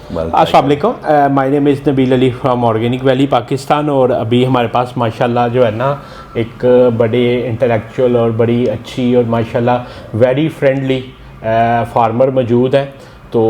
अस्सलाम वालेकुम, my name is Nabeel Ali from organic valley Pakistan. और अभी हमारे पास माशाल्लाह जो है ना एक बड़े इंटेलेक्चुअल और बड़ी अच्छी और माशाल्लाह वेरी फ्रेंडली फार्मर मौजूद है। तो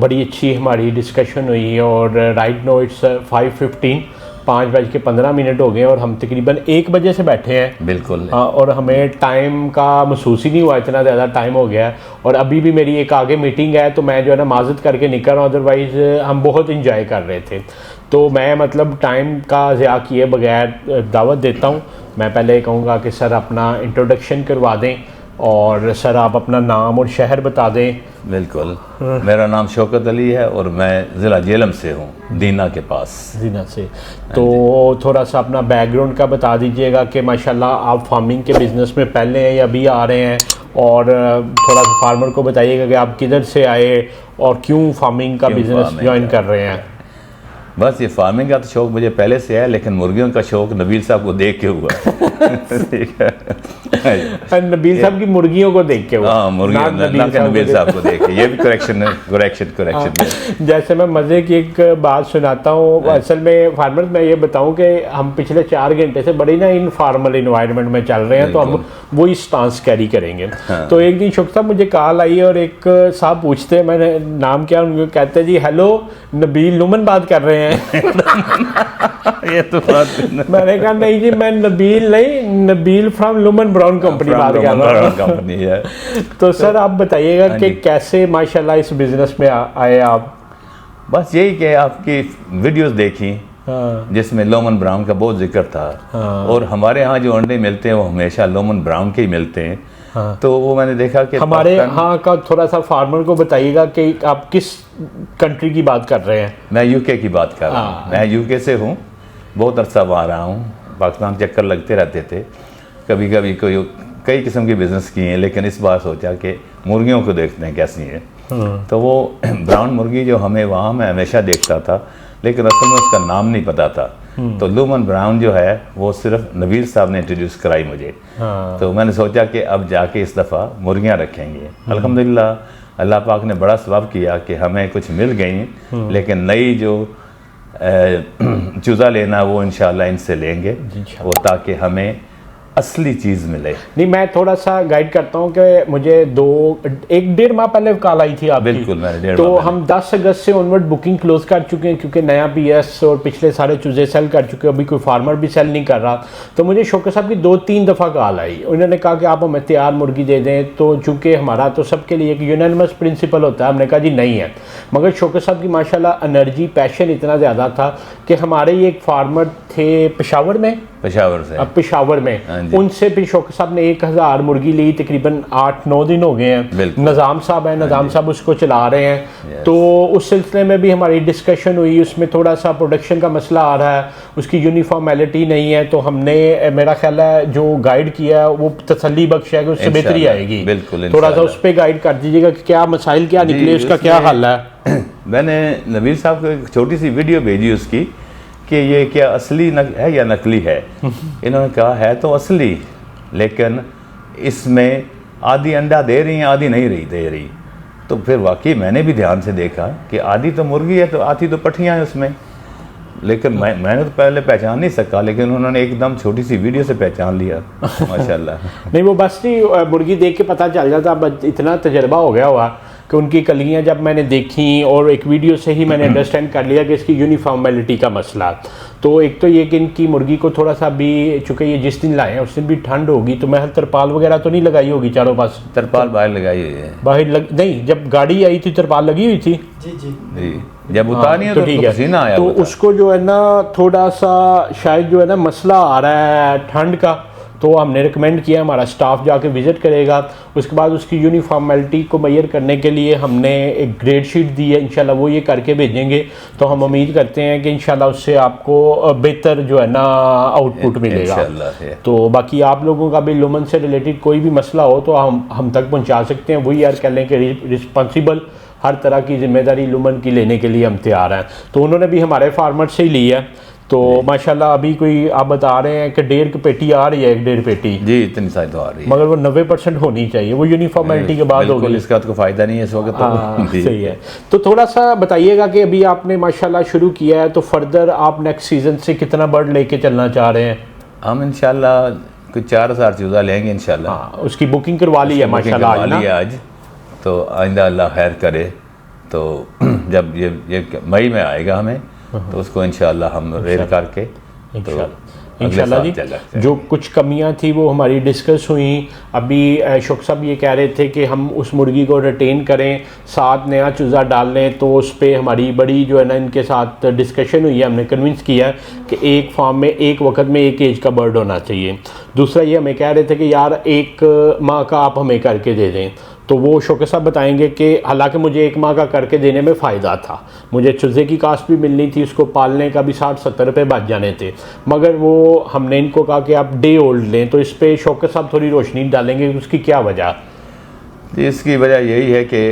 बड़ी अच्छी हमारी डिस्कशन हुई और राइट नो इट्स 5:15, 5:15 हो गए और हम तकरीबन 1 बजे से बैठे हैं। बिल्कुल। और हमें टाइम का महसूस ही नहीं हुआ, इतना ज़्यादा टाइम हो गया है। और अभी भी मेरी एक आगे मीटिंग है तो मैं जो है ना माजत करके निकल रहा हूँ, अदरवाइज़ हम बहुत इंजॉय कर रहे थे। तो मैं मतलब टाइम का ज़्या किए बगैर दावत देता हूँ। मैं पहले कहूँगा कि सर अपना इंट्रोडक्शन करवा दें और सर आप अपना नाम और शहर बता दें। बिल्कुल, मेरा नाम शौकत अली है और मैं ज़िला जेलम से हूँ, दीना के पास। दीना से। तो थोड़ा सा अपना बैकग्राउंड का बता दीजिएगा कि माशाल्लाह आप फार्मिंग के बिज़नेस में पहले हैं या अभी आ रहे हैं, और थोड़ा सा फार्मर को बताइएगा कि आप किधर से आए और क्यों फार्मिंग का बिज़नेस ज्वाइन कर रहे हैं। बस ये फार्मिंग का तो शौक़ मुझे पहले से है, लेकिन मुर्गियों का शौक़ नबील साहब को देख के हुआ। ठीक है, नबील साहब की मुर्गियों को देख के हुआ। हाँ, मुर्गियों नबील साहब को देख के। ये भी करेक्शन। जैसे मैं मज़े की एक बात सुनाता हूँ। असल में फार्मर मैं ये बताऊँ कि हम पिछले 4 घंटे से बड़ी ना इनफॉर्मल इन्वायरमेंट में चल रहे हैं, तो हम वही स्टांस कैरी करेंगे। तो एक दिन शुक्र साहब मुझे कॉल आई और एक साहब पूछते हैं, मैंने नाम क्या, उनको कहते हैं जी हेलो नबील लुमन बात कर रहे हैं। ये तो बात मैंने कहा नहीं जी, मैं नबील नहीं, नबील फ्रॉम लुमन ब्राउन कंपनी बात कर रहा हूँ। तो सर आप बताइएगा कि कैसे माशाल्लाह इस बिजनेस में आए आप। बस यही कि आपकी वीडियोस देखी जिसमें लोमन ब्राउन का बहुत जिक्र था। और हमारे यहाँ जो अंडे मिलते हैं वो हमेशा लोमन ब्राउन के ही मिलते हैं। तो वो मैंने देखा कि हमारे यहाँ का थोड़ा सा फार्मर को बताइएगा कि आप किस कंट्री की बात कर रहे हैं। मैं यूके की बात कर रहा हूँ। मैं यूके से हूँ, बहुत अरसा वहाँ रहा हूँ। पाकिस्तान चक्कर लगते रहते थे, कभी कभी कई किस्म के बिज़नेस किए हैं, लेकिन इस बार सोचा कि मुर्गियों को देखते हैं कैसी हैं। तो वो ब्राउन मुर्गी जो हमें वहाँ मैं हमेशा देखता था, लेकिन असल में उसका नाम नहीं पता था। तो लुमन ब्राउन जो है वो सिर्फ नबील साहब ने इंट्रोड्यूस कराई मुझे। तो मैंने सोचा कि अब जाके इस दफ़ा मुर्गियाँ रखेंगे। अल्हम्दुलिल्लाह अल्लाह पाक ने बड़ा सवाब किया कि हमें कुछ मिल गई, लेकिन नई जो चूज़ा लेना वो इंशाल्लाह इनसे लेंगे, वो ताकि हमें असली चीज़ मिले। नहीं, मैं थोड़ा सा गाइड करता हूँ कि मुझे 1-1.5 माह पहले कॉल आई थी आपकी। बिल्कुल, मैंने तो हम 10 अगस्त से ऑनवर्ड बुकिंग क्लोज कर चुके हैं, क्योंकि नया पीएस और पिछले सारे चूज़े सेल कर चुके हैं। अभी कोई फार्मर भी सेल नहीं कर रहा। तो मुझे शौकत साहब की 2-3 दफ़ा कॉल आई। उन्होंने कहा कि आप हमें तैयार मुर्गी दे दें। तो चूँकि हमारा तो सबके लिए एक यूनानिमस प्रिंसिपल होता है, हमने कहा जी नहीं है। मगर शौकत साहब की माशाल्लाह एनर्जी पैशन इतना ज़्यादा था कि हमारे ही एक फार्मर थे पेशावर में, उनसे भी शौकत साहब ने 1000 मुर्गी ली। तकरीबन 8-9 दिन हो गए हैं। नज़ाम साहब हैं, नज़ाम साहब उसको चला रहे हैं। तो उस सिलसिले में भी हमारी डिस्कशन हुई। उसमें थोड़ा सा प्रोडक्शन का मसला आ रहा है, उसकी यूनिफॉर्मेलिटी नहीं है। तो हमने, मेरा ख्याल है जो गाइड किया वो तसल्ली बख्श है कि उससे बेहतरी आएगी। थोड़ा सा उस पर गाइड कर दीजिएगा कि क्या मसाइल क्या निकले, उसका क्या हल है। मैंने नबील साहब को एक छोटी सी वीडियो भेजी उसकी कि ये क्या असली है या नकली है। इन्होंने कहा है तो असली, लेकिन इसमें आधी अंडा दे रही हैं, आधी नहीं दे रही। तो फिर वाकई मैंने भी ध्यान से देखा कि आधी तो मुर्गी है तो आधी तो पठियाँ हैं उसमें। लेकिन मैंने तो पहले पहचान नहीं सका, लेकिन उन्होंने एकदम छोटी सी वीडियो से पहचान लिया। माशाल्लाह। नहीं, वो बस नहीं, मुर्गी देख के पता चल जाता। इतना तजर्बा हो गया हुआ कि उनकी कलियाँ जब मैंने देखी और एक वीडियो से ही मैंने अंडरस्टैंड कर लिया कि इसकी यूनिफॉर्मेलिटी का मसला। तो एक तो ये कि इनकी मुर्गी को थोड़ा सा भी, चूँकि ये जिस दिन लाए हैं उस दिन भी ठंड होगी, तो मैं तरपाल वगैरह तो नहीं लगाई होगी चारों पास? तरपाल बाहर लगाई हुई है। बाहर नहीं, जब गाड़ी आई थी तरपाल लगी हुई थी। जी, जब उतारी है तो ठीक है। आया तो उसको जो है ना थोड़ा सा शायद जो है ना मसला आ रहा है ठंड का। तो हमने रिकमेंड किया, हमारा स्टाफ जाके विज़िट करेगा। उसके बाद उसकी यूनिफॉर्मेलिटी को मेजर करने के लिए हमने एक ग्रेड शीट दी है, इंशाल्लाह वो ये करके भेजेंगे। तो हम उम्मीद करते हैं कि इंशाल्लाह उससे आपको बेहतर जो है ना आउटपुट मिलेगा। तो बाकी आप लोगों का भी लुमन से रिलेटेड कोई भी मसला हो तो हम तक पहुँचा सकते हैं। वही यार कह लें कि रिस्पॉन्सिबल हर तरह की जिम्मेदारी लुमन की लेने के लिए हम तैयार हैं। तो उन्होंने भी हमारे फार्मर से ही ली है। तो माशाल्लाह अभी कोई आप बता रहे हैं कि 1.5 पेटी आ रही है, 1.5 पेटी जी, इतनी सारी तो आ रही है, मगर वो 90% होनी चाहिए, वो यूनिफॉर्मेलिटी के बाद होगी। इसका तो फ़ायदा नहीं है इस वक्त। हाँ, जी। सही है। तो थोड़ा सा बताइएगा कि अभी आपने माशाल्लाह शुरू किया है, तो फर्दर आप नेक्स्ट सीजन से कितना बर्ड लेके चलना चाह रहे हैं? हम इंशाल्लाह कुछ 4000 चूज़ा लेंगे इंशाल्लाह। हाँ, उसकी बुकिंग करवा ली है माशाल्लाह आज ना? आज तो आइंदा अल्लाह खैर करे तो जब ये मई में आएगा हमें, तो उसको इंशाल्लाह हम रेल करके इंशाल्लाह जी। जो कुछ कमियां थी वो हमारी डिस्कस हुई। अभी शौक साहब ये कह रहे थे कि हम उस मुर्गी को रिटेन करें, साथ नया चूज़ा डाल लें, तो उस पर हमारी बड़ी जो है ना इनके साथ डिस्कशन हुई है। हमने कन्विंस किया कि एक फार्म में एक वक्त में एक एज का बर्ड होना चाहिए। दूसरा ये हमें कह रहे थे कि यार 1 माह का आप हमें करके दे दें, तो वो शौकत साहब बताएंगे कि हालांकि मुझे 1 माह का करके देने में फ़ायदा था, मुझे चूज़े की कास्ट भी मिलनी थी, उसको पालने का भी 60-70 रुपये बच जाने थे, मगर वो हमने इनको कहा कि आप डे ओल्ड लें। तो इस पर शौकत साहब थोड़ी रोशनी डालेंगे, उसकी क्या वजह? इसकी वजह यही है कि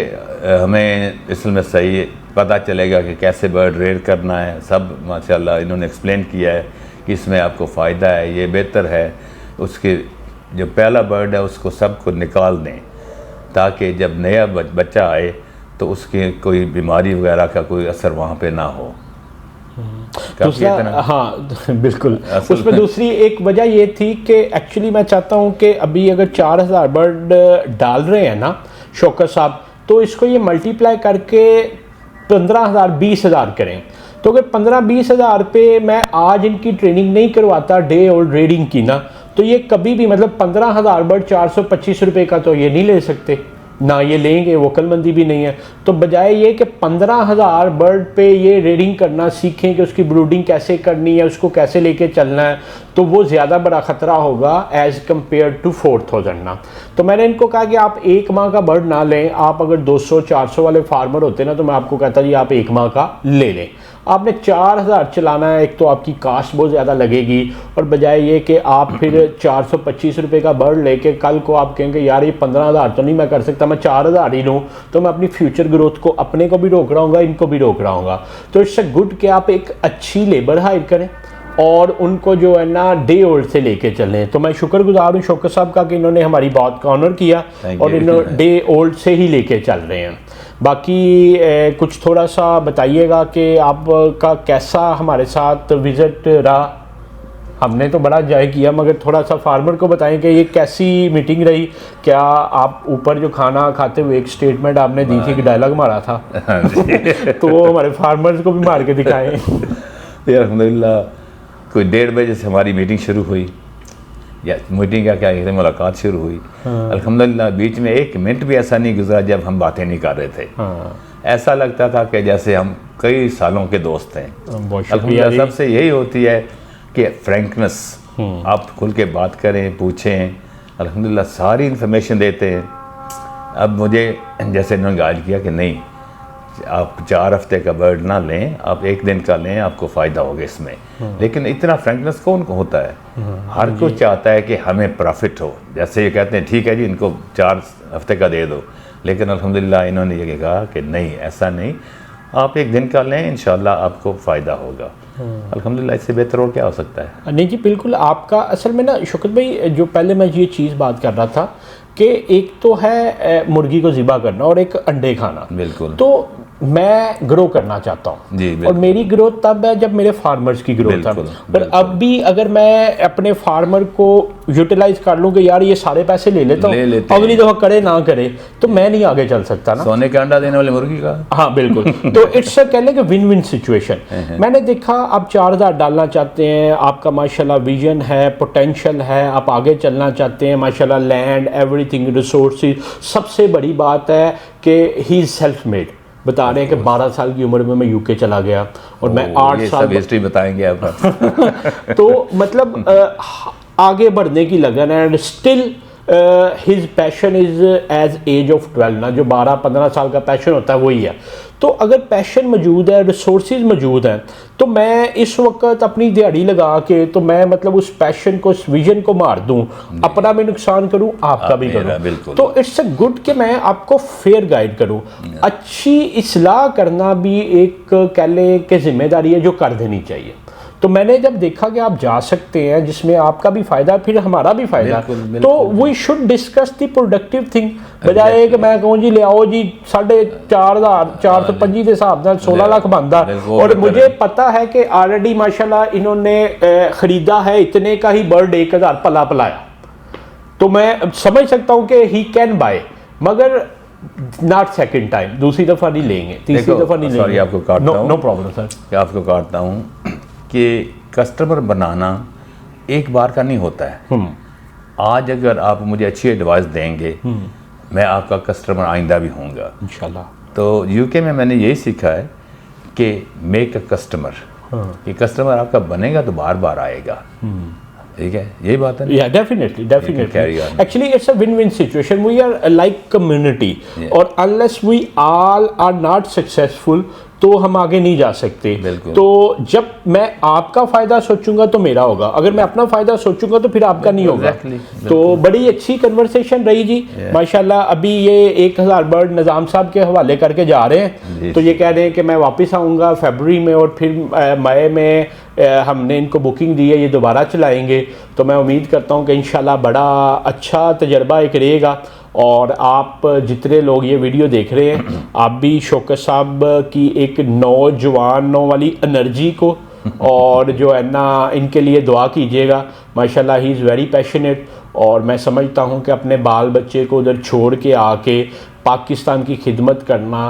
हमें इसमें सही पता चलेगा कि कैसे बर्ड रेयर करना है। सब माशाल्लाह इन्होंने एक्सप्लेन किया है कि इसमें आपको फ़ायदा है, ये बेहतर है। उसके जो पहला बर्ड है उसको सबको निकाल दें, ताकि जब नया बच्चा आए तो उसके कोई बीमारी वगैरह का कोई असर वहाँ पे ना हो। दूसरा, हाँ बिल्कुल, उसमें दूसरी एक वजह ये थी कि एक्चुअली मैं चाहता हूँ कि अभी अगर 4000 बर्ड डाल रहे हैं ना शौकत साहब, तो इसको ये मल्टीप्लाई करके 15,000 20,000 करें। तो अगर 15-20 हज़ार पे मैं आज इनकी ट्रेनिंग नहीं करवाता डे ओल्ड रेडिंग की ना, तो ये कभी भी मतलब 15,000 बर्ड 425 रुपये का तो ये नहीं ले सकते ना, ये लेंगे, वो वकलमंदी भी नहीं है। तो बजाय ये कि 15,000 बर्ड पे ये रेडिंग करना सीखें कि उसकी ब्रूडिंग कैसे करनी है, उसको कैसे लेके चलना है, तो वो ज़्यादा बड़ा ख़तरा होगा एज़ कम्पेयर टू 4,000 ना। तो मैंने इनको कहा कि आप 1 माह का बर्ड ना लें, आप अगर 200-400 वाले फार्मर होते ना तो मैं आपको कहता जी आप 1 माह का ले लें। आपने 4,000 चलाना है, एक तो आपकी कास्ट बहुत ज़्यादा लगेगी, और बजाय ये कि आप फिर 425 रुपये का बर्ड लेके कल को आप कहेंगे यार ये 15,000 तो नहीं मैं कर सकता, मैं 4,000 ही लूँ, तो मैं अपनी फ्यूचर ग्रोथ को अपने को भी रोक रहा हूँ, इनको भी रोक रहा हूँ। तो इट्स गुड कि आप एक अच्छी लेबर हायर करें और उनको जो है ना डे ओल्ड से लेके चलें। तो मैं शुक्रगुजार हूँ शौकत साहब का कि इन्होंने हमारी बात का ऑनर किया और इन्होंने डे ओल्ड से ही लेके चल रहे हैं। बाकी कुछ थोड़ा सा बताइएगा कि आपका कैसा हमारे साथ विज़िट रहा। हमने तो बड़ा एंजॉय किया, मगर थोड़ा सा फार्मर को बताएं कि ये कैसी मीटिंग रही। क्या आप ऊपर जो खाना खाते हुए एक स्टेटमेंट आपने दी थी कि डायलॉग मारा था तो वो हमारे फार्मर्स को भी मार के दिखाएं। अल्हम्दुलिल्लाह कोई 1:30 बजे से हमारी मीटिंग शुरू हुई, या मीटिंग का क्या कहते हैं, मुलाकात शुरू हुई। अल्हम्दुलिल्लाह बीच में 1 मिनट भी ऐसा नहीं गुजरा जब हम बातें नहीं कर रहे थे। ऐसा लगता था कि जैसे हम कई सालों के दोस्त हैं। अल्हम्दुलिल्लाह सबसे यही होती है कि फ्रैंकनेस, आप खुल के बात करें, पूछें। अल्हम्दुलिल्लाह सारी इन्फॉर्मेशन देते हैं। अब मुझे जैसे इन्होंने गाइड किया कि नहीं, आप 4 हफ्ते का बर्ड ना लें, आप 1 दिन का लें, आपको फ़ायदा होगा इसमें। लेकिन इतना फ्रैंकनेस कौन को होता है? हर कोई चाहता है कि हमें प्रॉफिट हो। जैसे ये कहते हैं ठीक है जी इनको 4 हफ्ते का दे दो, लेकिन अल्हम्दुलिल्लाह इन्होंने ये कहा कि नहीं, ऐसा नहीं, आप 1 दिन का लें, इंशाल्लाह आपको फ़ायदा होगा। अल्हम्दुलिल्लाह इससे बेहतर और क्या हो सकता है? नहीं जी बिल्कुल। आपका असल में ना शौकत भाई, जो पहले मैं ये चीज़ बात कर रहा था कि एक तो है मुर्गी को ज़िबा करना और एक अंडे खाना। बिल्कुल। तो मैं ग्रो करना चाहता हूँ जी, और मेरी ग्रोथ तब है जब मेरे फार्मर्स की ग्रोथ है। पर अब भी अगर मैं अपने फार्मर को यूटिलाइज कर लूँ कि यार ये सारे पैसे ले लेता हूँ, अगली दफ़ा करे ना करे, तो मैं नहीं आगे चल सकता ना। सोने का अंडा देने वाले मुर्गी का। हाँ बिल्कुल। तो इट्स कह लें कि विन विन सिचुएशन। मैंने देखा आप 4,000 डालना चाहते हैं, आपका माशाल्लाह विजन है, पोटेंशियल है, आप आगे चलना चाहते हैं माशाल्लाह, लैंड एवरीथिंग रिसोर्सेज। सबसे बड़ी बात है कि ही इज़ सेल्फ मेड। बता रहे हैं कि 12 साल की उम्र में मैं यूके चला गया और मैं 8 साल सब हिस्ट्री बताएंगे आप। तो मतलब आगे बढ़ने की लगन है। And still his passion is as age of 12 ना, जो 12-15 साल का पैशन होता है वही है। तो अगर पैशन मौजूद है, रिसोर्सेज मौजूद हैं, तो मैं इस वक्त अपनी दिहाड़ी लगा के तो मैं मतलब उस पैशन को, उस विजन को मार दूं, अपना भी नुकसान करूं, आपका भी करूं। तो इट्स अ गुड कि मैं आपको फेयर गाइड करूं। अच्छी इस्लाह करना भी एक कह लें कि जिम्मेदारी है जो कर देनी चाहिए। तो मैंने जब देखा कि आप जा सकते हैं जिसमें आपका भी फायदा फिर हमारा भी फायदा, तो we should discuss the productive thing, बजाय कि मैं कहूँ जी ले आओ जी 4,425 के हिसाब से 16 लाख बनता, और मुझे पता है कि ऑलरेडी माशाल्लाह इन्होंने खरीदा है इतने का ही बर्ड 1,000 पला पलाया, तो मैं समझ सकता हूँ कि ही कैन बाय, मगर नॉट सेकंड टाइम, दूसरी दफा नहीं लेंगे, तीसरी दफा नहीं लेंगे। सॉरी आपको काटता हूँ, नो प्रॉब्लम सर, आपको काटता हूँ कि कस्टमर बनाना एक बार का नहीं होता है। आज अगर आप मुझे अच्छी एडवाइस देंगे मैं आपका कस्टमर आइंदा भी होऊंगा इंशाल्लाह। तो यूके में मैंने यही सीखा है कि मेक अ कस्टमर, कि कस्टमर आपका बनेगा तो बार बार आएगा, ठीक है, यही बात है। या definitely actually it's a win win situation, we are like community, और unless we all are not successful तो हम आगे नहीं जा सकते। तो जब मैं आपका फायदा सोचूंगा तो मेरा होगा, अगर मैं अपना फायदा सोचूंगा तो फिर आपका नहीं होगा। तो बड़ी अच्छी कन्वर्सेशन रही जी माशाल्लाह। अभी ये 1,000 बर्ड निज़ाम साहब के हवाले करके जा रहे हैं, तो ये कह रहे हैं कि मैं वापस आऊँगा फरवरी में, और फिर मई में हमने इनको बुकिंग दी है, ये दोबारा चलाएंगे। तो मैं उम्मीद करता हूँ कि इंशाल्लाह बड़ा अच्छा तजर्बा एक रहेगा, और आप जितने लोग ये वीडियो देख रहे हैं आप भी शौकत साहब की एक नौजवानों वाली एनर्जी को और जो है ना इनके लिए दुआ कीजिएगा। माशाल्लाह ही इज़ वेरी पैशनेट, और मैं समझता हूँ कि अपने बाल बच्चे को उधर छोड़ के आके पाकिस्तान की खिदमत करना,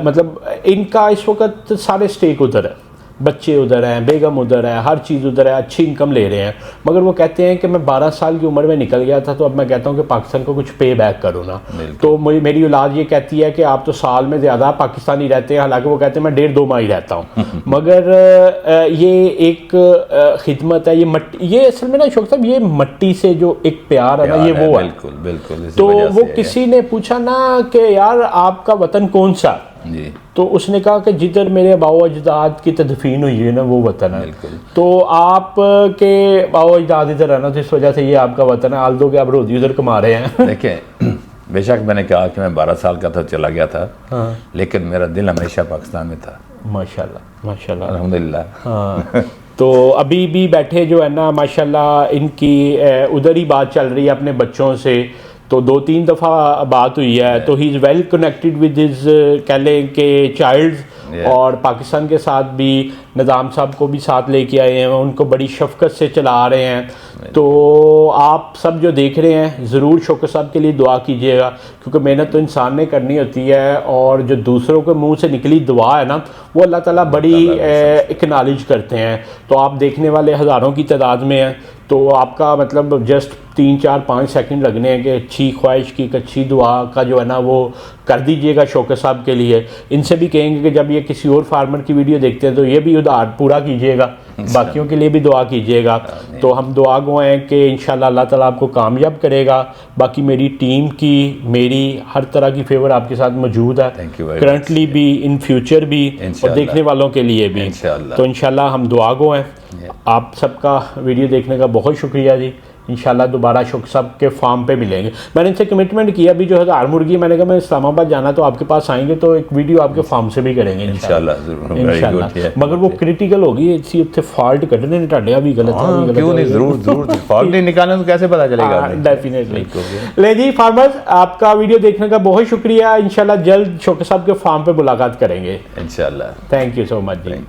मतलब इनका इस वक्त सारे स्टेक उधर है, बच्चे उधर हैं, बेगम उधर है, हर चीज़ उधर है, अच्छी इनकम ले रहे हैं, मगर वो कहते हैं कि मैं 12 साल की उम्र में निकल गया था, तो अब मैं कहता हूँ कि पाकिस्तान को कुछ पे बैक करो ना। तो मेरी औलाद ये कहती है कि आप तो साल में ज़्यादा पाकिस्तानी रहते हैं, हालांकि वो कहते हैं मैं 1.5-2 माह ही रहता हूँ। मगर ये एक खिदमत है, ये असल में ना शौक साहब, ये मट्टी से जो एक प्यार है ना, ये वो है। बिल्कुल बिल्कुल। तो वो किसी ने पूछा ना कि यार आपका वतन कौन सा जी, तो उसने कहा कि जिधर मेरे बाओ अजदाद की तदफीन हुई है ना वो वतन है। तो आप के बाओ अजदाद इधर है ना, तो इस वजह से ये आपका वतन है, आल दो कि आप रोजी उधर कमा रहे हैं। देखिए बेशक मैंने कहा कि मैं 12 साल का था, चला गया था, लेकिन मेरा दिल हमेशा पाकिस्तान में था। माशाल्लाह माशाल्लाह अल्हम्दुलिल्लाह। हाँ तो अभी भी बैठे जो है ना माशाल्लाह इनकी उधर ही बात चल रही है अपने बच्चों से, तो 2-3 दफ़ा बात हुई है। तो he is well connected with his कह लें कि चाइल्ड्स, और पाकिस्तान के साथ भी निज़ाम साहब को भी साथ लेके आए हैं, उनको बड़ी शफकत से चला रहे हैं। तो आप सब जो देख रहे हैं ज़रूर शौकत साहब के लिए दुआ कीजिएगा, क्योंकि मेहनत तो इंसान ने करनी होती है, और जो दूसरों के मुंह से निकली दुआ है ना वो अल्लाह ताला बड़ी एक्नॉलेज करते हैं। तो आप देखने वाले हज़ारों की तादाद में हैं, तो आपका मतलब जस्ट 3-4-5 सेकंड लगने हैं कि अच्छी ख्वाहिश की, अच्छी दुआ का जो है ना वो कर दीजिएगा शौकत साहब के लिए। इनसे भी कहेंगे कि जब ये किसी और फार्मर की वीडियो देखते हैं तो ये भी उधार पूरा कीजिएगा, बाकियों के लिए भी दुआ कीजिएगा। तो हम दुआ गो हैं कि इंशाल्लाह अल्लाह ताला आपको कामयाब करेगा। बाकी मेरी टीम की, मेरी हर तरह की फेवर आपके साथ मौजूद है, करंटली भी, इन फ्यूचर भी, और देखने वालों के लिए भी। तो इंशाल्लाह हम दुआ गो हैं। आप सबका वीडियो देखने का बहुत शुक्रिया जी। इंशाल्लाह दोबारा शौकत साहब के फार्म पे मिलेंगे। मैंने इनसे कमिटमेंट किया अभी जो 1000 मुर्गी, मैंने कहा मैं इस्लामाबाद जाना तो आपके पास आएंगे तो एक वीडियो आपके फार्म से भी करेंगे इंशाल्लाह। मगर वो क्रिटिकल होगी, इसी उत्ते फॉल्ट कटने ने टाड़िया भी गलत है, क्यों नहीं, जरूर फॉल्ट नहीं निकालने तो कैसे पता चलेगा। डेफिनेटली। ले जी फार्मर्स, आपका वीडियो देखने का बहुत शुक्रिया। इंशाल्लाह जल्द शौकत साहब के फार्म पे मुलाकात करेंगे इंशाल्लाह। Thank you so much ji.